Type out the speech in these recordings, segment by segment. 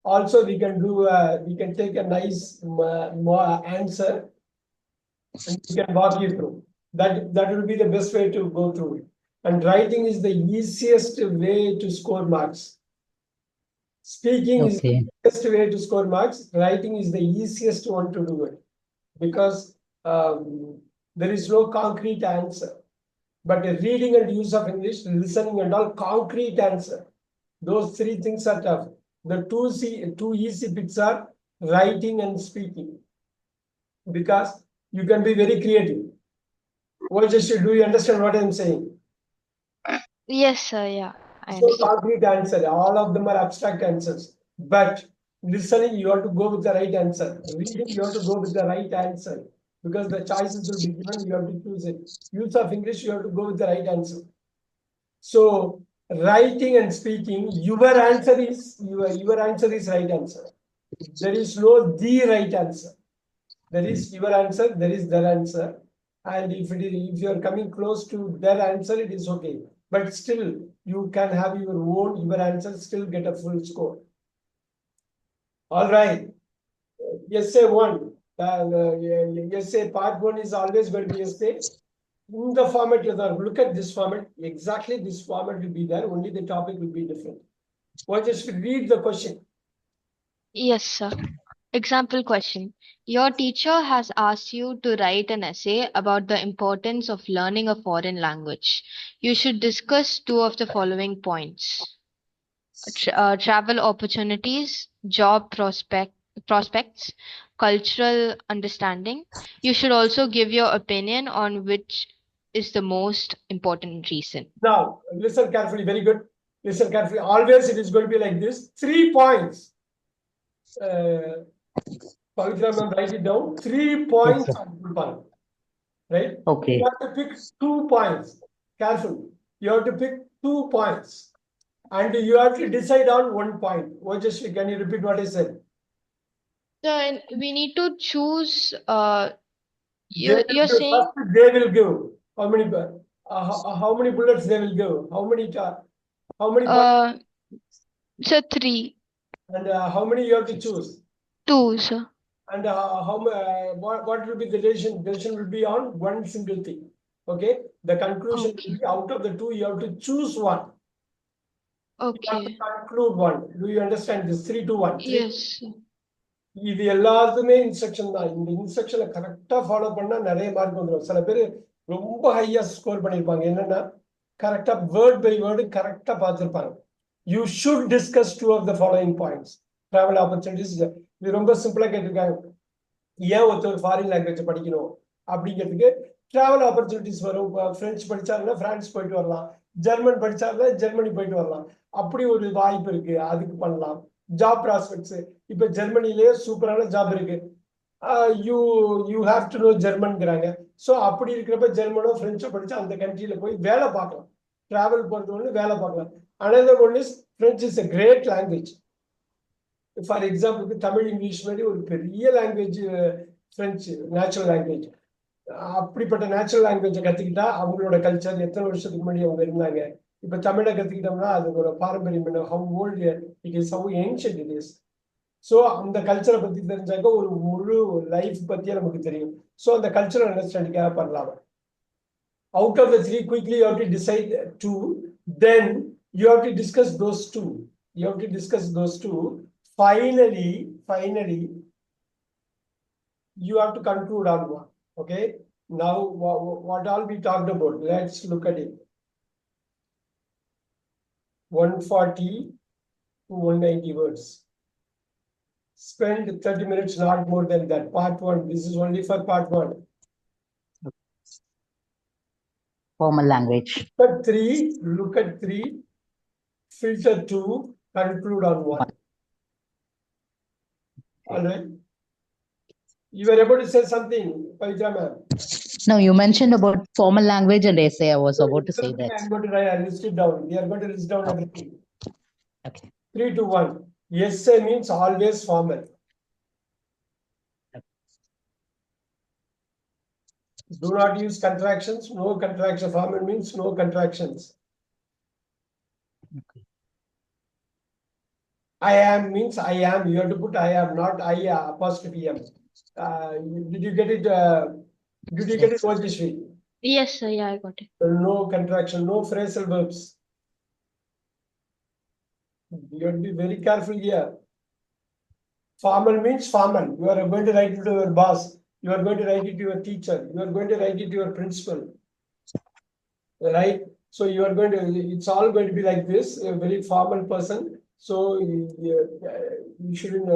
Also, we can do. We can take a nice answer, and we can walk you through. That will be the best way to go through it. And writing is the easiest way to score marks. Speaking is the Okay. best way to score marks. Writing is the easiest one to do it because there is no concrete answer. But reading and use of English, listening and all, concrete answer. Those three things are tough. The two easy bits are writing and speaking because you can be very creative. What just do you understand what I'm saying? Yes, sir. Yeah, I So understand. concrete answer. All of them are abstract answers. But listening, you have to go with the right answer. Reading, you have to go with the right answer. Because the choices will be given, you have to choose it. Use of English, you have to go with the right answer. So writing and speaking, your answer is right answer. There is no the right answer. There is your answer, there is their answer. And if you are coming close to their answer, it is okay. But still, you can have your answer, still get a full score. All right. Essay 1. Essay part 1 is always going to be essay. In the format, look at this format. Exactly this format will be there. Only the topic will be different. Well, just read the question. Yes, sir. Example question. Your teacher has asked you to write an essay about the importance of learning a foreign language. You should discuss two of the following points. Travel opportunities, prospects, cultural understanding. You should also give your opinion on which is the most important reason. Now, listen carefully. Very good. Listen carefully. Always it is going to be like this. 3 points. Pavitra ma'am, write it down. 3 points Yes, sir. on full point. Right? Okay. You have to pick 2 points. Careful. You have to pick 2 points. And you have to decide on 1 point. Ojasvi, can you repeat what I said? So we need to choose. They You're will give. saying First, they will give. How many bullets they will give? How many points? so three, And how many you have to choose? two, sir. And what will be the decision? Decision will be on one single thing. Okay. The conclusion will Okay. be out of the 2, you have to choose one. You have to Okay. conclude one. Do you understand this? 3 to 1. 3. Yes, sir. இது எல்லாத்துமே instruction தான். இந்த இன்ஸ்ட்ரக்ஷனை கரெக்டா follow பண்ணா நிறைய mark வந்துடும். சில பேர் ரொம்ப ஹையா ஸ்கோர் பண்ணியிருப்பாங்க. என்னன்னா கரெக்டா வேர்ட் பை வேர்டு கரெக்டா பார்த்துருப்பாங்க. You should discuss 2 of the following points. Travel opportunities. இது ரொம்ப சிம்பிளா கேட்டிருக்காங்க. ஏன் ஒருத்தர் ஃபாரின் லாங்குவேஜ் படிக்கணும் அப்படிங்கிறதுக்கு டிராவல் ஆப்பர்ச்சுனிட்டிஸ் வரும். பிரெஞ்சு படிச்சாருன்னா பிரான்ஸ் போயிட்டு வரலாம். ஜெர்மன் படிச்சாருன்னா ஜெர்மனி போயிட்டு வரலாம். அப்படி ஒரு வாய்ப்பு இருக்கு, அதுக்கு பண்ணலாம். ஜாப் ப்ராஸ்பெக்ட்ஸ், இப்ப ஜெர்மனிலேயே சூப்பரான ஜாப் இருக்கு. யூ ஹாவ் டு நோ ஜெர்மன்ங்கிறாங்க. ஸோ அப்படி இருக்கிறப்ப ஜெர்மனோ பிரெஞ்சோ படிச்சு அந்த கண்ட்ரியில போய் வேலை பார்க்கலாம். டிராவல் போறது ஒன்று, வேலை பார்க்கலாம். Another one is French is a great language. For எக்ஸாம்பிளுக்கு தமிழ் இங்கிலீஷ் மாதிரி ஒரு பெரிய லாங்குவேஜ் பிரெஞ்சு நேச்சுரல் லாங்குவேஜ். அப்படிப்பட்ட நேச்சுரல் லாங்குவேஜை கத்துக்கிட்டா அவங்களோட கல்ச்சர் எத்தனை வருஷத்துக்கு முன்னாடி அவங்க இருந்தாங்க. இப்ப தமிழை கத்துக்கிட்டோம்னா அதுக்கு ஒரு பாரம்பரியம், how old it is, how ancient it is. So அந்த கல்ச்சரை பத்தி தெரிஞ்சாக்க ஒரு முழு லைஃப் பத்தியே நமக்கு தெரியும். ஸோ அந்த கல்ச்சரல் அண்டர்ஸ்டாண்டிங்காக பண்ணலாம். Out of the 3, quickly you have to decide 2. Then you have to discuss those 2. You have to discuss those 2. Finally, you have to conclude on one. Okay. Now, what all we talked about? Let's look at it. 140 to 190 words. Spend 30 minutes, not more than that. Part 1. This is only for part 1. Formal language. Look at 3. Filter 2. Conclude on 1. All right. You were able to say something, Pavitra ma'am. No, you mentioned about formal language and essay. I was about to say that. I'm going to list it down. We are going to list down everything. Okay. 3 to 1. Essay means always formal. Do not use contractions. No contraction. Formal means no contractions. Okay. I am means I am. You have to put I am, not I apostrophe M. Did you get it? Did you get it, Vajeshri? Yes, sir. Yeah, I got it. No contraction, no phrasal verbs. You have to be very careful here. Formal means formal. You are going to write it to your boss. You are going to write it to your teacher. You are going to write it to your principal. Right? So you are going to, it's all going to be like this, a very formal person. So you shouldn't,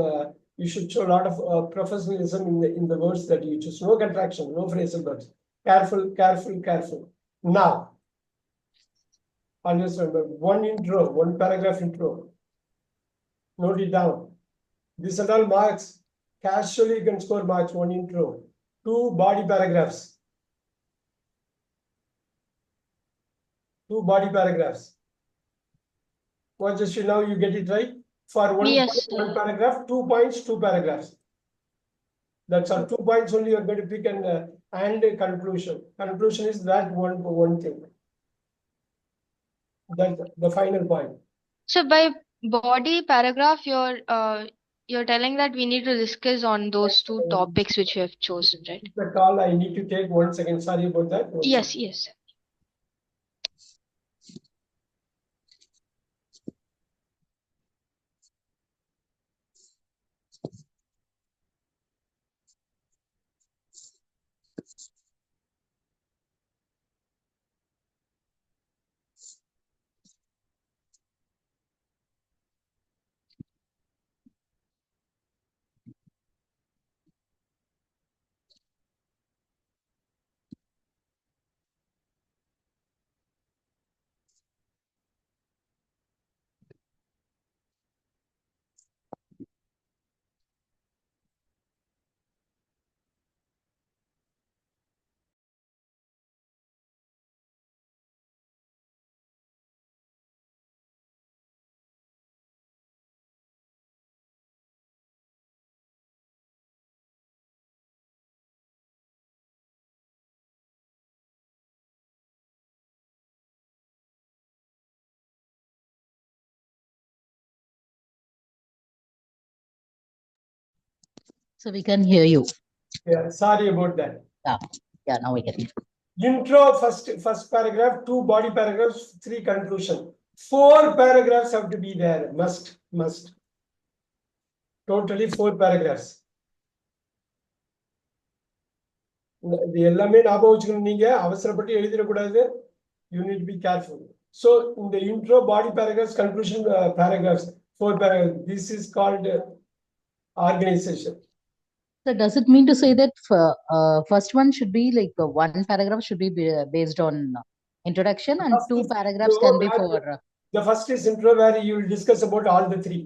you should show a lot of professionalism in the words that you choose. No contraction, no phrasal verbs. Careful, careful, careful. Now, always remember, one intro, one paragraph intro. Note it down. This and all marks. Casually you can score marks, one intro. 2 body paragraphs. 2 body paragraphs. What just now you get it right? For Yes, sir. one paragraph, 2 points, 2 paragraphs. That's all. 2 points only you're going to pick, and a conclusion. Conclusion is that one thing. That's the final point. So by body paragraph, you're telling that we need to discuss on those 2 topics which you have chosen, right? The call I need to take 1 second. Sorry about that. Yes, yes. So we can hear you. Yeah, sorry about that. Yeah, now we can. Intro, first paragraph, 2 body paragraphs, 3 conclusion. 4 paragraphs have to be there. Must. Totally 4 paragraphs. இது எல்லாமே ஞாபகம் வச்சுக்கணும். நீங்க அவசரப்பட்டு எழுதிடக்கூடாது. You need to be careful. So in the intro, body paragraphs, conclusion paragraphs, 4 paragraphs. This is called organization. So does it mean to say that first one should be like 1 paragraph should be based on introduction, and 2 paragraphs can be for. The first is intro, where you will discuss about all the 3.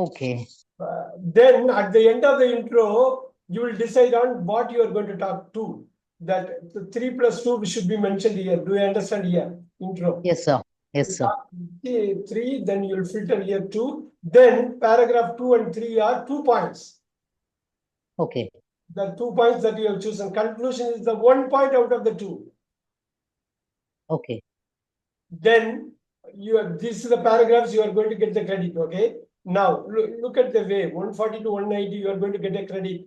Okay. Then at the end of the intro, you will decide on what you are going to talk to. That the 3 plus 2 should be mentioned here. Do you understand here? Intro. Yes, sir. Yes, sir. 3, then you will filter here 2. Then paragraph 2 and 3 are 2 points. Okay. The 2 points that you have chosen. Conclusion is the 1 point out of the 2. Okay. Then these are the paragraphs you are going to get the credit. Okay. Now look at the way 140 to 190 you are going to get a credit,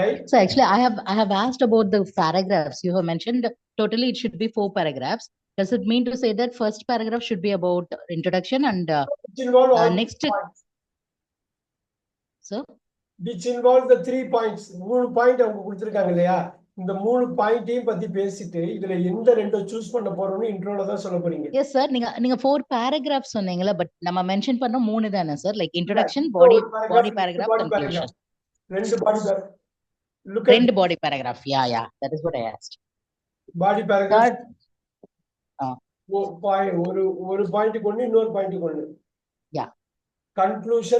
right? So actually I have asked about the paragraphs. You have mentioned totally it should be 4 paragraphs. Does it mean to say that first paragraph should be about introduction and which involve all next points. Sir? Which involve the 3 points. 3 point அவங்க கொடுத்திருக்காங்க இல்லையா? இந்த 3 பாயிண்டையும் பத்தி பேசிட்டு இதுல எந்த ரெண்டோ choose பண்ண போறோம்னு இன்ட்ரோல தான் சொல்ல போறீங்க. Yes sir, நீங்க 4 paragraphs சொன்னீங்கல, பட் நம்ம மென்ஷன் பண்ண 3 தானே sir, like introduction, body paragraph, conclusion. 2 body paragraph. Look at 2 body paragraph. Yeah, that is what I asked. Body paragraph. ஒரு பாயிண்ட்க்கு ஒன்னு, இன்னொரு பாயிண்ட்க்கு ஒன்னு. Yeah. Conclusion,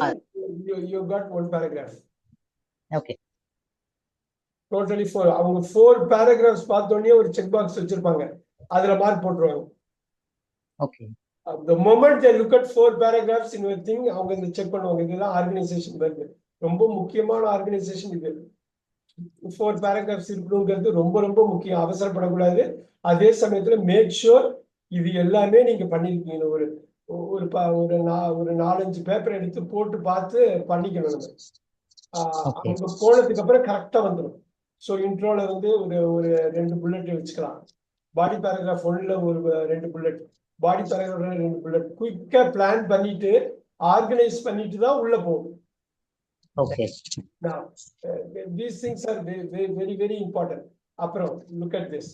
you got 1 paragraph. Okay. Totally 4. அவங்க 4 paragraphs பார்த்தோன்னே ஒரு செக் பாக்ஸ் வச்சிருப்பாங்க. அதுல மார்க் போட்டுருவாங்க. Okay. The moment they look at 4 paragraphs in a thing, அவங்க இந்த செக் பண்ணுவாங்க. இதெல்லாம் ஆர்கனைசேஷன் வருது. ரொம்ப முக்கியமான ஆர்கனைசேஷன் இது. 4 paragraphs இருக்கணுங்கிறது ரொம்ப முக்கியம். அவசரப்படக்கூடாது. அதே சமயத்துல மேக் ஷூர் இது எல்லாமே நீங்க பண்ணிருக்கீங்க. ஒரு 4-5 பேப்பர் எடுத்து போட்டு பார்த்து பண்ணிக்கணும் நம்ம. Okay. அங்க போனதுக்கு அப்புறம் கரெக்டா வந்துடும். ஸோ இன்ட்ரோல வந்து ஒரு 2 புல்லட் வச்சுக்கலாம். பாடி பேராகிராஃப் 1ல ஒரு 2 புல்லட், பாடி பேராகிராஃப்ல 2 புல்லட், குயிக்கா பிளான் பண்ணிட்டு ஆர்கனைஸ் பண்ணிட்டு தான் உள்ள போகும். Okay. Now, these things are very, very important. அப்புறம் look at this.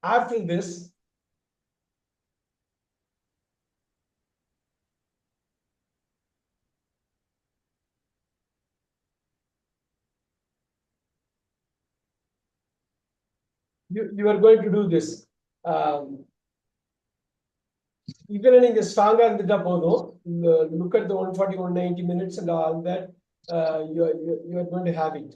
After this, you are going to do this. இதுல நீங்க ஸ்ட்ராங்கா இருந்துட்டா போதும். Look at the 140, 190 minutes and all that. You are going to have it.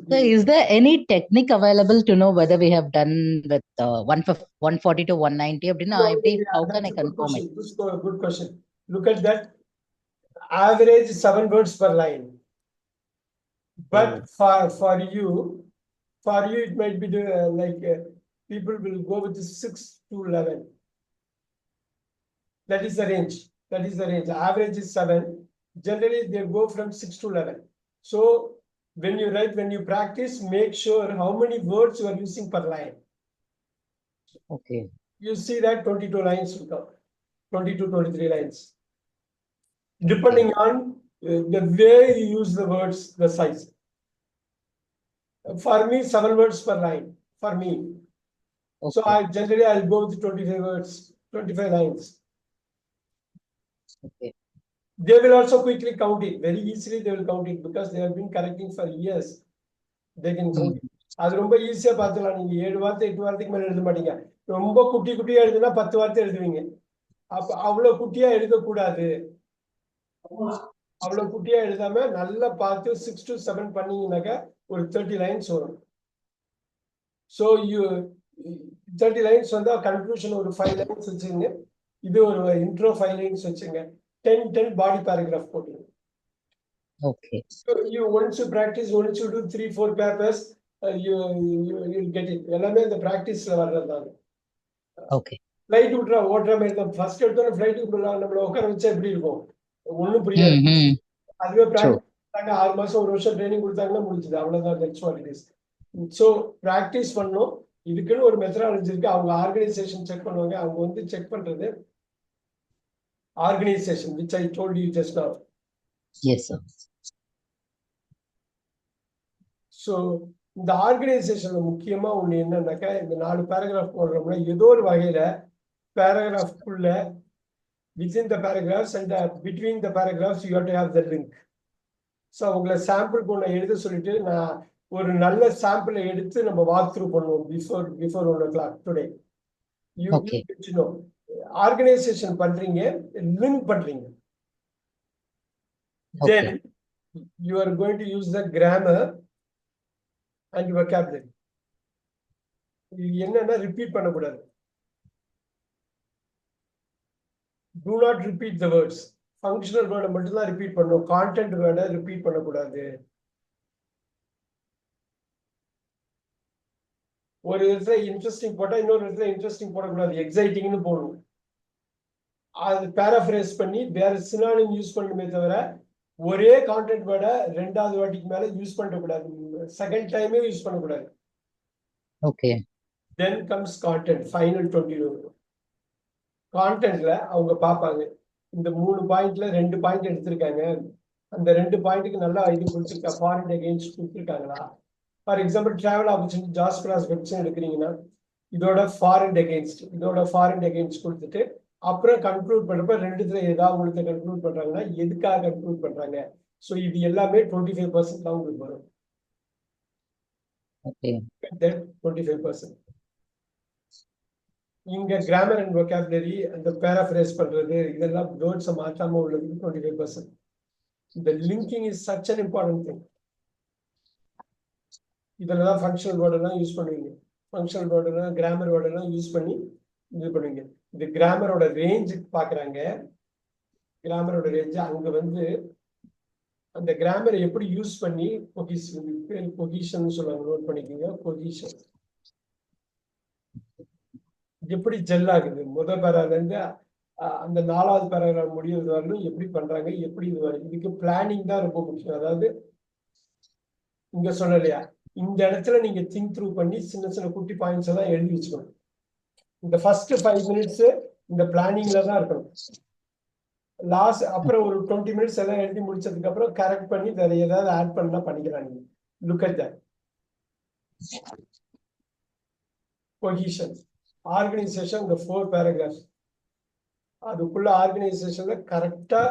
So is there any technique available to know whether we have done with 140 to 190? How can I confirm it? Good question. Look at that. Average 7 words per line. But for you it might be people will go with 6 to 11. That is the range. Average is 7. Generally they go from 6 to 11. So when you practice, make sure how many words you are using per line. Okay. You see that 22 lines will come. 22, 23 lines. Depending on the way you use the words, the size. For me, 7 words per line. For me. Okay. So I'll go with 25 words, 25 lines. Okay. They will also quickly count it. Very easily they will count it because they have been correcting for years. They can count it. அது ரொம்ப ஈஸியா பார்த்துலாம். நீங்க 7 வார்த்தை 8 வார்த்தைக்கு மேல எழுத மாட்டீங்க. ரொம்ப குட்டியா எழுதுனா 10 வார்த்தை எழுதுவீங்க. அப்ப அவ்வளவு குட்டியா எழுதக்கூடாது. அவ்வளவு குட்டியா எழுதாம நல்லா பார்த்து 6 to 7 பண்ணீங்கன்னாக்க ஒரு 30 lines வரும். So you 30 lines வந்தா கன்க்ளூஷன் ஒரு 5 lines வச்சுங்க. இது ஒரு இன்ட்ரோ 5 lines வச்சுங்க. 10 body paragraph போட்டுங்க. Okay. So once you practice, once you do 3-4 papers, you'll get it. எல்லாமே இந்த பிராக்டிஸ்ல வர்றதுதான். Okay. ஃளைட் ஓட்டுற மாதிரி தான். ஃபர்ஸ்ட் எடுத்தோட ஃளைட்டுக்கு நம்மள உட்கார வச்சா எப்படி இருக்கும்? ஒண்ணும் புரியாது. அதுவே பிராக்டிஸ் 6 மாசம் 1 வருஷம் ட்ரைனிங் கொடுத்தாங்கன்னா முடிஞ்சது. அவ்வளவுதான். That's what it is. So practice பண்ணணும். இதுக்குன்னு ஒரு மெத்தடாலஜி இருக்கு. அவங்க ஆர்கனைசேஷன் செக் பண்ணுவாங்க. அவங்க வந்து செக் பண்றது organisation, which I told you just now. Yes, sir. So இந்த ஆர்கனைசேஷன்ல முக்கியமா ஒண்ணு என்னன்னாக்கா, இந்த 4 பேராகிராஃப் போடுறோம்னா ஏதோ ஒரு வகையில பேராகிராஃப்குள்ள within the paragraphs and between the paragraphs you have to have the link. So உங்களை சாம்பிள் ஒன்று எழுத சொல்லிட்டு நான் ஒரு நல்ல சாம்பிளை எடுத்து நம்ம வாக் த்ரூ பண்ணுவோம் before 1 o'clock today. Okay. Organisation பண்றீங்க, லிங்க் பண்றீங்க. Okay. Then you are going to use the grammar and vocabulary. இது என்னன்னா ரிப்பீட் பண்ணக்கூடாது. Do not repeat the words. Functional வேர்டை மட்டும் தான் ரிப்பீட் பண்ணணும். கான்டென்ட் வேர்டை ரிப்பீட் பண்ணக்கூடாது. ஒரு இடத்துல இன்ட்ரெஸ்டிங் போட்டா இன்னொரு இடத்துல இன்ட்ரெஸ்டிங் போடக்கூடாது. எக்ஸைட்டிங்னு போடணும். அது பேராஃப்ரேஸ் பண்ணி வேற சினானிம் யூஸ் பண்ணணுமே தவிர ஒரே கான்டென்ட் வேர்டை 2வது வாட்டிக்கு மேல யூஸ் பண்ணக்கூடாது. செகண்ட் டைமே யூஸ் பண்ணக்கூடாது. Okay. Then comes content, final 20. கான்டென்ட்ல அவங்க பார்ப்பாங்க, இந்த 3 பாயிண்ட்ல 2 பாயிண்ட் எடுத்திருக்காங்க, அந்த 2 பாயிண்ட்டுக்கு நல்லா இது கொடுத்துருக்கா, ஃபாரின் அகைன்ஸ்ட் கொடுத்துருக்காங்களா. ஃபார் எக்ஸாம்பிள் டிராவல் ஆப்பர்ச்சுனிட்டி ஜாஸ் கிளாஸ் வெப்சைட் எடுக்கிறீங்கன்னா இதோட ஃபாரின் அகைன்ஸ்ட் கொடுத்துட்டு அப்புறம் கன்க்ளூட் பண்றப்ப 2த்துல ஏதாவது ஒருத்த கன்க்ளூட் பண்றாங்கன்னா எதுக்காக கன்க்ளூட் பண்றாங்க. ஸோ இது எல்லாமே 25% தான் உங்களுக்கு வரும். Okay. 25%. இங்க கிராமர் அண்ட் vocabulary அந்த பேராஃப்ரேஸ் பண்றது இதெல்லாம் வேர்ட்ஸை மாற்றாம உள்ளது 25%. இந்த linking is such an important thing. இதெல்லாம் தான் ஃபங்க்ஷனல் வேர்டெல்லாம் யூஸ் பண்ணுவீங்க. ஃபங்க்ஷனல் வேர்டெல்லாம் கிராமர் வேர்டெல்லாம் யூஸ் பண்ணி இது பண்ணுவீங்க. இந்த கிராமரோட ரேஞ்ச் பாக்குறாங்க. கிராமரோட ரேஞ்ச் அங்க வந்து அந்த கிராமரை எப்படி யூஸ் பண்ணி பொசிஷன் சொல்லுவாங்க, நோட் பண்ணிக்கோங்க. பொசிஷன் எப்படி ஜெல் ஆகுது முதல் பேரால இருந்து அந்த 4வது பேராகிராஃப் முடியறது வரலும் எப்படி பண்றாங்க, எப்படி இது வரும். இதுக்கு பிளானிங் தான் ரொம்ப முக்கியம். அதாவது இங்க சொல்லலையா, இந்த இடத்துல நீங்க திங்க் த்ரூ பண்ணி சின்ன சின்ன குட்டி பாயிண்ட்ஸ் எல்லாம் எழுதி வச்சுக்கணும். இந்த ஃபர்ஸ்ட் 5 மினிட்ஸ் இந்த பிளானிங்ல தான் இருக்கணும். லாஸ்ட் அப்புறம் ஒரு 20 மினிட்ஸ் எல்லாம் எழுதி முடிச்சதுக்கு அப்புறம் கரெக்ட் பண்ணி வேற ஏதாவது ஆட் பண்ணா பண்ணிக்கலாம். நீங்க look at that. Position, organisation, இந்த 4 பேராகிராஃப்ஸ் அதுக்குள்ள ஆர்கனைசேஷன்ல கரெக்டா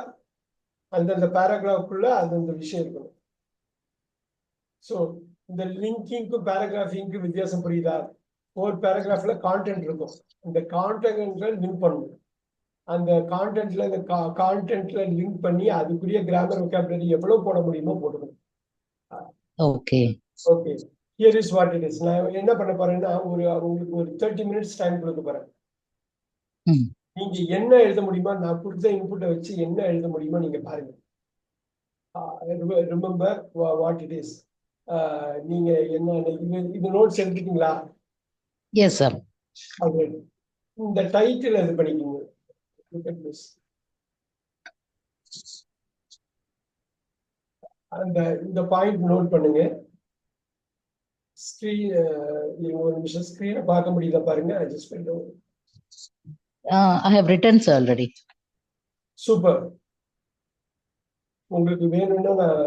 அந்தந்த பேராகிராஃப்குள்ள அந்தந்த விஷயம் இருக்கணும். ஸோ இந்த லிங்கிங்க்கும் பேராகிராஃபிங்க்கும் வித்தியாசம் புரியுதா? 4 பேராகிராஃப்ல கான்டென்ட் இருக்கும். இந்த கான்டென்ட்ல லிங்க் பண்ணணும். அந்த கான்டென்ட்ல இந்த கான்டென்ட்ல லிங்க் பண்ணி அதுக்குரிய கிராமர் vocabulary எவ்வளவு போட முடியுமோ போட்டுக்கணும். Okay. Okay, here is what it is. நான் என்ன பண்ண போறேன்னா உங்களுக்கு ஒரு 30 மினிட்ஸ் டைம் கொடுக்க போறேன். நீங்க என்ன எழுத முடியுமா, நான் கொடுத்த இன்புட்டை வச்சு என்ன எழுத முடியுமா நீங்க பாருங்க. Remember what it is. நீங்க என்ன இது நோட்ஸ் எழுதிட்டீங்களா? Yes, sir. இந்த டைட்டில் இது பண்ணிக்கோங்க. இந்த பாயிண்ட் நோட் பண்ணுங்க. ஸ்கிரீன் ஒரு நிமிஷம் ஸ்கிரீனை பார்க்க முடியுதா பாருங்க. அட்ஜஸ்ட் பண்ணுங்க. I have written, sir, already. Super. உங்களுக்கு வேணும்னா நான்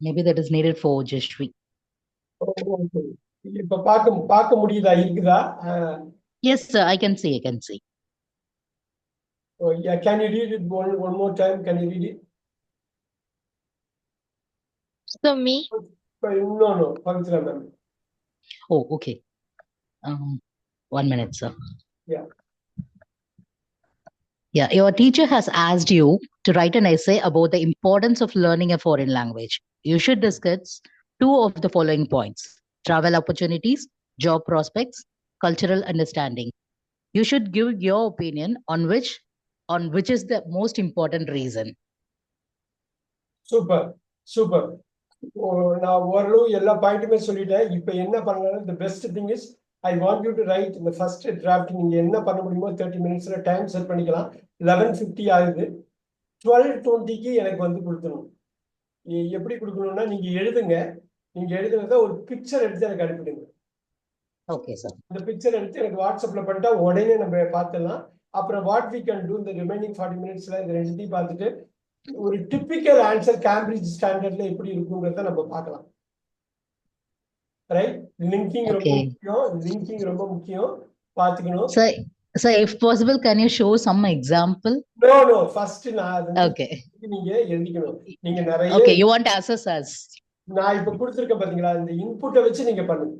Maybe that is needed for Jeshwi. இப்ப பார்க்க முடியுதா? இருக்குதா? Yes, sir, I can see. Yeah, can you read it one more time? Can you read it? So me? No, Pavitra ma'am. Oh, okay. 1 minute, sir. Yeah. Yeah, your teacher has asked you to write an essay about the importance of learning a foreign language. You should discuss 2 of the following points: travel opportunities, job prospects, cultural understanding. You should give your opinion on which is the most important reason. Super. நான் ஓரளவு எல்லா பாயிண்ட்டுமே சொல்லிட்டேன். இப்ப என்ன பண்ணலாம்? the best thing is I want you to write in the first draft. நீங்க என்ன பண்ண முடியுமோ 30 மினிட்ஸ்ல டைம் செட் பண்ணிக்கலாம். 11:50 ஆகுது. 12:20க்கு எனக்கு வந்து கொடுக்கணும். எப்படி கொடுக்கணும்னா நீங்க எழுதுங்க. நீங்க எழுதுனத ஒரு பிக்சர் எடுத்து எனக்கு அனுப்பிடுங்க. Okay, sir. இந்த பிக்சர் எடுத்து எனக்கு வாட்ஸ்அப்ல பண்ணிட்டா உடனே நம்ம பார்த்துடலாம். அப்புறம் வாட் வி கேன் டூ இந்த ரிமைனிங் 40 மினிட்ஸ்ல இந்த ரெண்டுத்தையும் பார்த்துட்டு ஒரு டிபிக்கல் ஆன்சர் கேம்பிரிட்ஜ் ஸ்டாண்டர்ட்ல எப்படி இருக்குங்கிறத நம்ம பார்க்கலாம். ரைட்? லிங்கிங் ரொம்ப முக்கியம். பாத்துக்கணும். Sir, if possible, can you show some example? No, first Okay. நீங்க எழுதிக்கணும். நீங்க நிறைய Okay, you want to assess us? நான் இப்ப கொடுத்திருக்கேன் பாத்தீங்களா, இந்த இன்புட்டை வச்சு நீங்க பண்ணுங்க.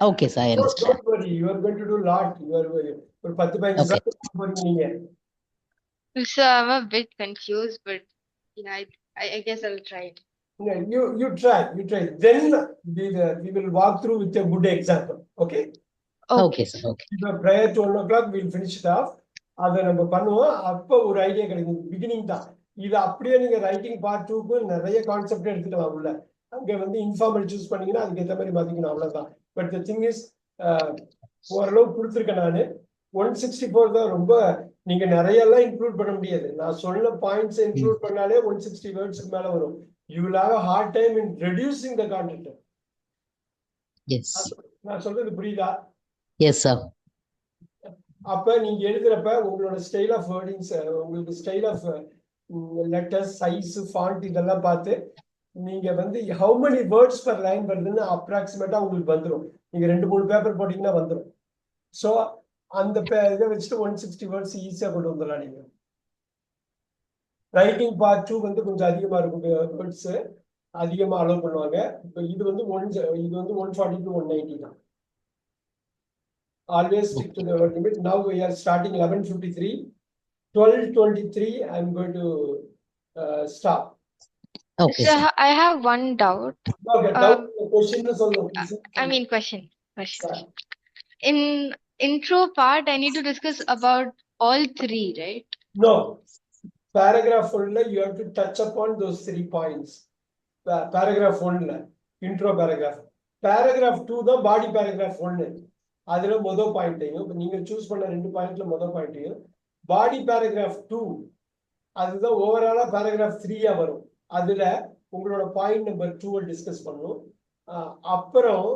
Okay, sir, I understand. Don't worry, you are going to do lot. You are ஒரு 10-15 போறீங்க நீங்க. So I'm a bit confused, but yeah, I guess I'll try it. Yeah, you try. Then we will walk through with a good example. Okay? Okay, sir. Okay. Prior to 1 o'clock we'll finish it off. அதை நம்ம பண்ணுவோம். அப்ப ஒரு idea கிடைக்கும். Beginning தான் இது. அப்படியே நீங்க ரைட்டிங் பார்ட் 2க்கு நிறைய கான்செப்ட் எடுத்துக்கலாம் உள்ள. அங்க வந்து இன்ஃபார்மல் சூஸ் பண்ணீங்கன்னா அதுக்கு ஏற்ற மாதிரி மாத்திக்கணும். அவ்வளவுதான். பட் த திங் இஸ் ஓரளவு கொடுத்துருக்கேன் நானு. 164 தான் ரொம்ப. நீங்க நிறைய எல்லாம் இன்க்ளூட் பண்ண முடியாது. நான் சொன்ன பாயிண்ட்ஸ் இன்க்ளூட் பண்ணாலே 160 வேர்ட்ஸ்க்கு மேல வரும். You will have a hard time in reducing the content. Yes. நான் சொல்றது புரியுதா? Yes, sir. அப்ப நீங்க எழுதுறப்ப உங்களோட ஸ்டைல் ஆஃப் வேர்டிங்ஸ், உங்களுக்கு style of letters, size, font இதெல்லாம் பார்த்து நீங்க வந்து how many words per line வருதுன்னு அப்ராக்சிமேட்டா உங்களுக்கு வந்துடும். நீங்க 2-3 பேப்பர் போட்டீங்கன்னா வந்துடும். ஸோ அந்த இதை வச்சுட்டு 160 வேர்ட்ஸ் ஈஸியா கொண்டு வந்துடலாம். நீங்க ரைட்டிங் பார்ட் 2 வந்து கொஞ்சம் அதிகமா இருக்கும். வேர்ட்ஸ் அதிகமா அலோவ் பண்ணுவாங்க. இப்போ இது வந்து 140 to 190 தான். Always stick to the word limit. Now we are starting 11:53. 12:23 I'm going to stop. Okay, So sir. I have one doubt. Okay, question. I mean question. in intro part, I need to discuss about all three, right? No. Paragraph 1, you have to touch upon those 3 points. Paragraph 1, intro paragraph. Paragraph 2 the body paragraph 1. அதுல மொத பாயிண்ட்டையும் நீங்க choose பண்ண 2 பாயிண்ட்ல மொத பாயிண்ட்டையும் பாடி paragraph 2 அதுதான் ஓவராலா paragraph 3 வரும். அதுல உங்களோட பாயிண்ட் நம்பர் 2 டிஸ்கஸ் பண்ணும். அப்புறம்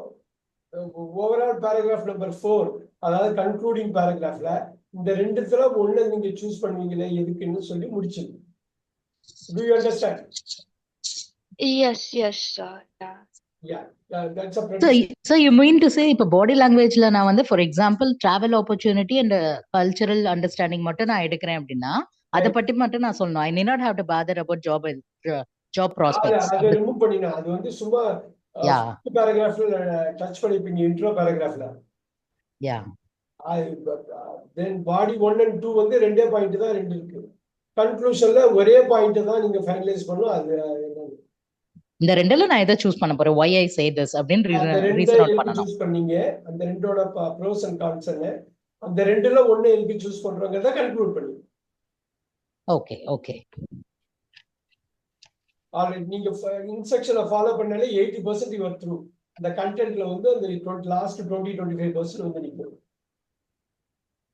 ஓவரால் paragraph நம்பர் 4 அதாவது கன்க்ளூடிங் paragraphல இந்த ரெண்டுத்துல ஒண்ணு நீங்க சூஸ் பண்ணுவீங்களே எதுக்குன்னு சொல்லி முடிச்சிருங்க. Do you understand? Yes, sir. Yeah, that's a So you mean to say இப்ப body languageல நான் வந்து for example travel opportunity and cultural understanding மட்டும் நான் எடுக்கிறேன் அப்படின்னா அதை பத்தி மட்டும் நான் சொல்லணும். I need not have to bother about job prospects. அதை ரிமூவ் பண்ணினா அது வந்து சும்மா paragraphல டச் பண்ணிப்பீங்க intro paragraphல. Yeah. Then body 1 and 2 வந்து ரெண்டே பாயிண்ட் தான் ரெண்டு இருக்கு. கன்க்ளூஷன்ல ஒரே பாயிண்ட் தான் நீங்க ஃபைனலைஸ் பண்ணனும். அது இந்த ரெண்டுல நான் எதை சூஸ் பண்ண போறேன்? why I say this அப்படினு ரீசன் அவுட் பண்ணனும். சூஸ் பண்ணீங்க அந்த ரெண்டோட ப்ரோஸ் அண்ட் கான்ஸ் என்ன அந்த ரெண்டுல ஒண்ணு எதுக்கு சூஸ் பண்றோங்கறத கன்க்ளூட் பண்ணி. ஓகே. ஆல்ரெடி நீங்க இன்ஸ்ட்ரக்ஷனை ஃபாலோ பண்ணாலே 80% you are through. அந்த கண்டென்ட்ல வந்து அந்த லாஸ்ட் 20-25% வந்து நிக்கும்.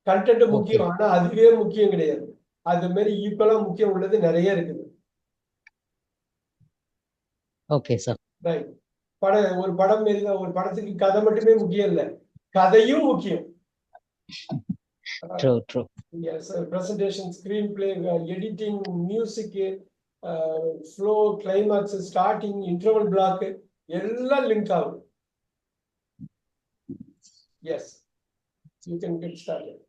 கண்டென்ட் முக்கியம், ஆனா அதுவே முக்கியம் கிடையாது. அது மாதிரி ஈக்குவலா முக்கியம் உள்ளது நிறைய இருக்குது. Okay sir. ரைட். ஒரு படம் மாரி தான். ஒரு படத்துக்கு கதை மட்டுமே முக்கியம் இல்ல, கதையும் முக்கியம். True. Yes, presentation, screenplay, editing, music, flow, climax, starting, interval block எல்லாம் லிங்க் ஆகும். Yes, you can get started.